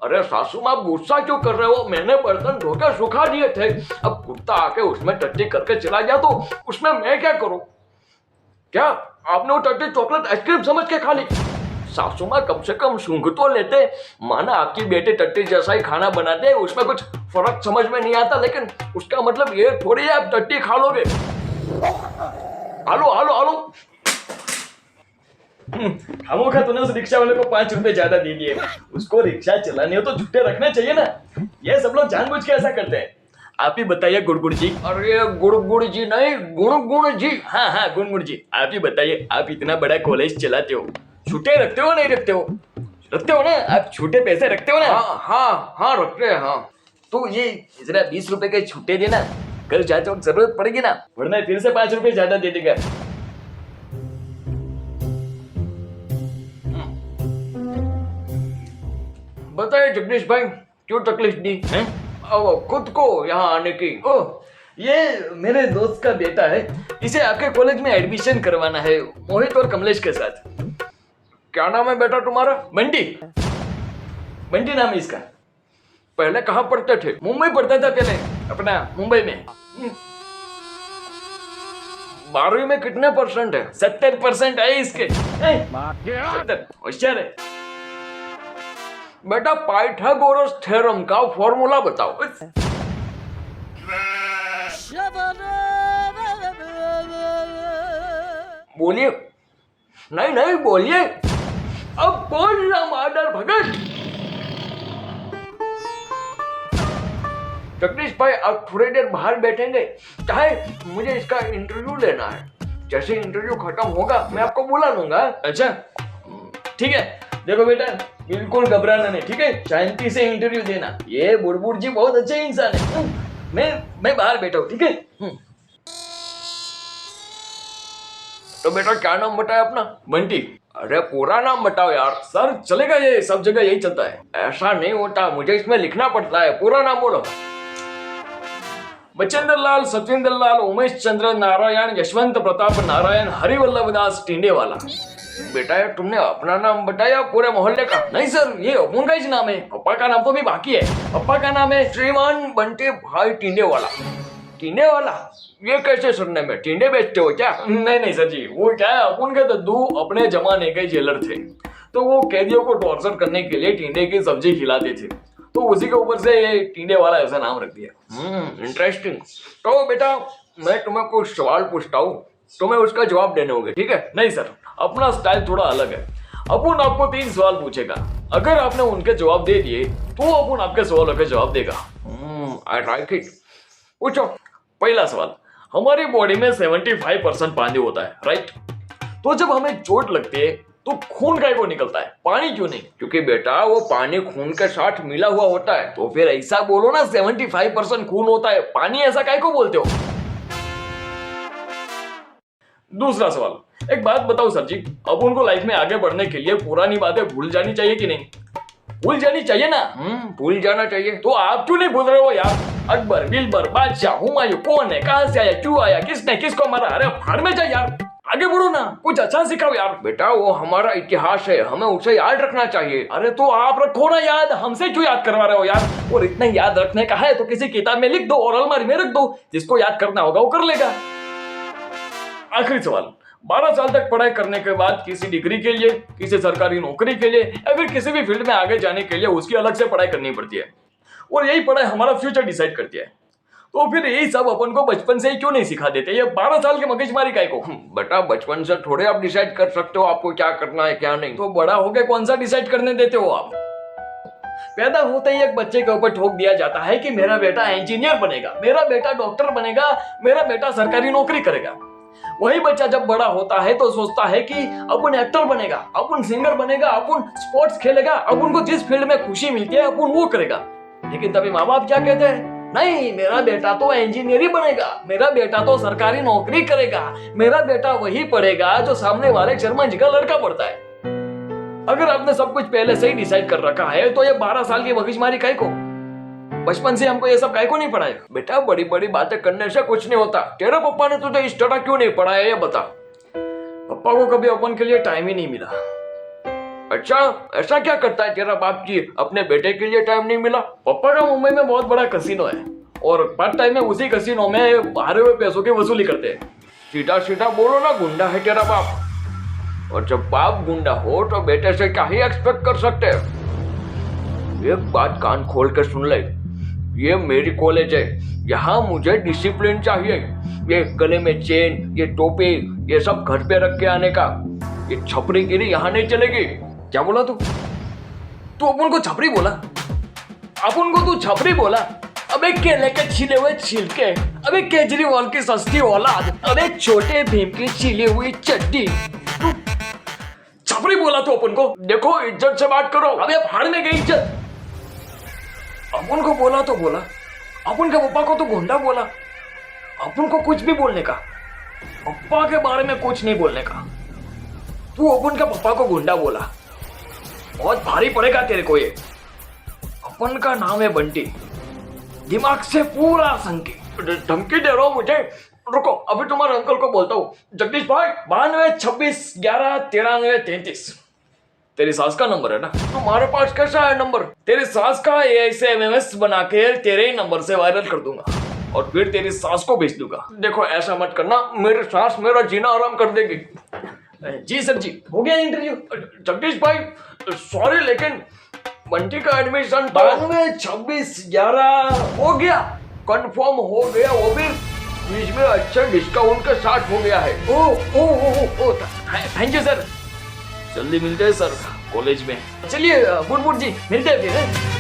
अरे सासू माँ गुस्सा क्यों कर रहे हो? मैंने बर्तन धोकर सुखा दिए थे। अब कुत्ता आके उसमें टट्टी करके चला गया तो उसमें मैं क्या करूं? क्या आपने वो टट्टी चॉकलेट आइसक्रीम समझ के खा ली? सासू माँ कम से कम सूंघ तो लेते। माना आपकी बेटी टट्टी जैसा ही खाना बनाते, उसमें कुछ फर्क समझ में नहीं आता, लेकिन उसका मतलब ये थोड़ी है आप टट्टी खा लोगे। हालो हालो हालो। खामोखा तूने उस रिक्शा वाले को 5 रुपए ज्यादा दे दिए। उसको रिक्शा चलाने हो तो झूठे रखने चाहिए ना। ये सब लोग जानबूझ के ऐसा करते हैं। आप ही बताइए गुड़गुड़ जी। अरे गुड़गुड़ जी नहीं, गुणगुण जी। हाँ गुड़गुड़ जी, आप ही बताइए। आप इतना बड़ा कॉलेज चलाते हो, छूटे रखते हो नहीं रखते हो? रखते हो ना, आप छूटे पैसे रखते हो ना? हाँ रखते हैं। हाँ तो ये जरा 20 रुपए के छूटे देना, कल जाते वक्त जरूरत पड़ेगी ना, वरना फिर से 5 रुपए ज्यादा दे देगा। बताइए जगदीश भाई, क्यों तकलीफ दी है अब खुद को यहाँ आने की? ओह, ये मेरे दोस्त का बेटा है। इसे आपके कॉलेज में एडमिशन करवाना है, मोहित और कमलेश के साथ। क्या नाम है बेटा तुम्हारा? बंटी। बंटी नाम है इसका। पहले कहाँ पढ़ते थे? मुंबई पढ़ता था पहले, अपना मुंबई में। 12वीं में कितने % है? 70% है इसके। 70, होशियार है। बेटा पाइथागोरस थ्योरम का फॉर्मूला बताओ। बोलिए। नहीं बोलिए। अब बोलना मादर भगत। जगदीश भाई आप थोड़ी देर बाहर बैठेंगे? चाहे मुझे इसका इंटरव्यू लेना है। जैसे इंटरव्यू खत्म होगा मैं आपको बुला लूंगा। अच्छा ठीक है। देखो बेटा, बिल्कुल घबराना नहीं, ठीक है? शांति से इंटरव्यू देना। ये बुड़बुड़ जी बहुत अच्छे इंसान है। मैं बाहर बैठा हूँ, ठीक है? तो बेटा क्या नाम बताया अपना? बंटी। अरे पूरा नाम बताओ यार। सर चलेगा, ये सब जगह यही चलता है। ऐसा नहीं होता, मुझे इसमें लिखना पड़ता है। पूरा नाम बोलो। बचेंद्र लाल, सत्येंद्र लाल, उमेश चंद्र नारायण, यशवंत प्रताप नारायण, हरिवल्लभ दास टिंडेवाला। बेटा यार तुमने अपना नाम बताया पूरे मोहल्ले का? नहीं सर, ये अपुन का ही नाम है। पप्पा का नाम तो भी बाकी है। पप्पा का नाम है श्रीमान बंटी भाई टिंडेवाला। टिंडेवाला ये कैसे सुनने में? टिंडे बेचते हो क्या? नहीं सर जी, वो क्या है, अपुन के दद्दू अपने जमाने के जेलर थे, तो वो कैदियों को टॉर्चर करने के लिए टिंडे की सब्जी खिलाते थे, तो उसी के ऊपर से ये टिंडे वाला ऐसा नाम रख दिया। इंटरेस्टिंग। तो बेटा मैं तुम्हें कुछ सवाल पूछता हूँ, तुम्हें उसका जवाब देने होंगे, ठीक है? नहीं सर, अपना स्टाइल थोड़ा अलग है। अपुन आपको 3 सवाल पूछेगा, अगर आपने उनके जवाब दे दिए तो अपुन आपके सवालों के जवाब देगा। I like it. पूछो। पहला सवाल, हमारी बॉडी में 75% पानी होता है, राइट? तो जब हमें चोट लगती है तो खून काय को निकलता है, पानी क्यों नहीं? क्योंकि बेटा वो पानी खून के साथ मिला हुआ होता है। तो फिर ऐसा बोलो ना, 75% खून होता है, पानी ऐसा काय को बोलते हो? दूसरा सवाल, एक बात बताओ सर जी, अब उनको लाइफ में आगे बढ़ने के लिए पुरानी बातें भूल जानी चाहिए कि नहीं? भूल जानी चाहिए ना? भूल जाना चाहिए। तो आप क्यों नहीं भूल रहे हो यार? अकबर, बिलबर, बादशाह, हुमायूं कौन है, कहां से आया, क्यों आया, किसने किसको मारा? अरे फाड़ में जा यार, आगे बढ़ो ना, कुछ अच्छा सिखाओ यार। बेटा वो हमारा इतिहास है, हमें उसे याद रखना चाहिए। अरे तो आप रखो ना याद, हमसे क्यों याद करवा रहे हो यार? और इतना याद रखने का है तो किसी किताब में लिख दो और अलमारी में रख दो, जिसको याद करना होगा वो कर लेगा। आखिरी सवाल, 12 साल तक पढ़ाई करने के बाद किसी डिग्री के लिए, किसी सरकारी नौकरी के लिए या फिर किसी भी फील्ड में आगे जाने के लिए उसकी अलग से पढ़ाई करनी पड़ती है, और यही पढ़ाई हमारा फ्यूचर डिसाइड करती है। तो फिर यही सब अपन को बचपन से ही क्यों नहीं सिखा देते? ये 12 साल की मगजमारी काय को? बेटा बचपन से थोड़े आप डिसाइड कर सकते हो आपको क्या करना है क्या नहीं। तो बड़ा होके कौन सा डिसाइड करने देते हो आप? पैदा होते ही एक बच्चे के ऊपर ठोक दिया जाता है कि मेरा बेटा इंजीनियर बनेगा, मेरा बेटा डॉक्टर बनेगा, मेरा बेटा सरकारी नौकरी करेगा। वही बच्चा जब बड़ा होता है तो सोचता है कि अपन एक्टर बनेगा, अपन सिंगर बनेगा, अपन स्पोर्ट्स खेलेगा, अपन को जिस फील्ड में खुशी मिलती है अपन वो करेगा। लेकिन तभी माँ बाप क्या कहते हैं? नहीं, मेरा बेटा तो इंजीनियर ही बनेगा, मेरा बेटा तो सरकारी नौकरी करेगा, मेरा बेटा वही पढ़ेगा जो सामने वाले शर्मा जी का लड़का पढ़ता है। अगर आपने सब कुछ पहले से ही डिसाइड कर रखा है तो ये 12 साल की मगजमारी काय को? बचपन से हमको ये सब काय को नहीं पढ़ाया? बेटा बड़ी बड़ी बातें करने से कुछ नहीं होता। तेरे पापा ने तुझे इस तरह क्यों नहीं पढ़ाया ये बता। पापा को कभी अपन के लिए टाइम ही नहीं मिला। अच्छा, ऐसा क्या करता है तेरा बाप जी? अपने बेटे के लिए टाइम नहीं मिला? पापा का मुंबई में बहुत बड़ा कसिनो है और पार्ट टाइम में उसी कसिनो में हारे हुए पैसों की वसूली करते हैं। सीधा सीधा बोलो ना, गुंडा है तेरा बाप। और जब बाप गुंडा हो तो बेटे से क्या ही एक्सपेक्ट कर सकते हैं? एक बात कान खोल कर सुन ले, ये मेरी कॉलेज है, यहाँ मुझे डिसिप्लिन चाहिए। ये गले में चेन, ये टोपी, ये सब घर पे रख के आने का, ये छपरीगिरी यहाँ नहीं चलेगी। क्या बोला तू अपन को छपरी बोला? अपन को तू छपरी बोला? अबे केले के छिले हुए छिलके, अबे केजरीवाल की सस्ती औलाद, अबे छोटे भीम की छिली हुई चड्डी, तू छपरी बोला तू अपन को? देखो, इज्जत से बात करो। अबे फाड़ में गई इज्जत। अपन को बोला तो बोला, अपन के पप्पा को तो गुंडा बोला। अपन को कुछ भी बोलने का, पप्पा के बारे में कुछ नहीं बोलने का। तू अपन के पप्पा को गुंडा बोला, बहुत भारी पड़ेगा तेरे को ये। अपन का नाम है बंटी, दिमाग से पूरा संकी। धमकी दे रहा हूँ मुझे? रुको, अभी तुम्हारे अंकल को बोलता हूँ। जगदीश भाई, 92 26 11 93 33 तेरी सास का नंबर है ना? तुम्हारे पास कैसा है नंबर? तेरी सास का AI से MMS बना के तेरे ही नंबर से वायरल कर दूंगा और फिर तेरी सास को भेज दूंगा। देखो, ऐसा मत करना, मेरी सास मेरा जीना आराम कर देगी। जी सर जी, हो गया इंटरव्यू। जगदीश भाई, सॉरी, लेकिन बंटी का एडमिशन 92 26 11 हो गया, कंफर्म हो गया, वो भी बीच में अच्छा डिस्काउंट के साथ हो गया है। ओ थैंक यू सर। जल्दी मिलते हैं सर कॉलेज में। चलिए बुनबुन जी, मिलते हैं फिर।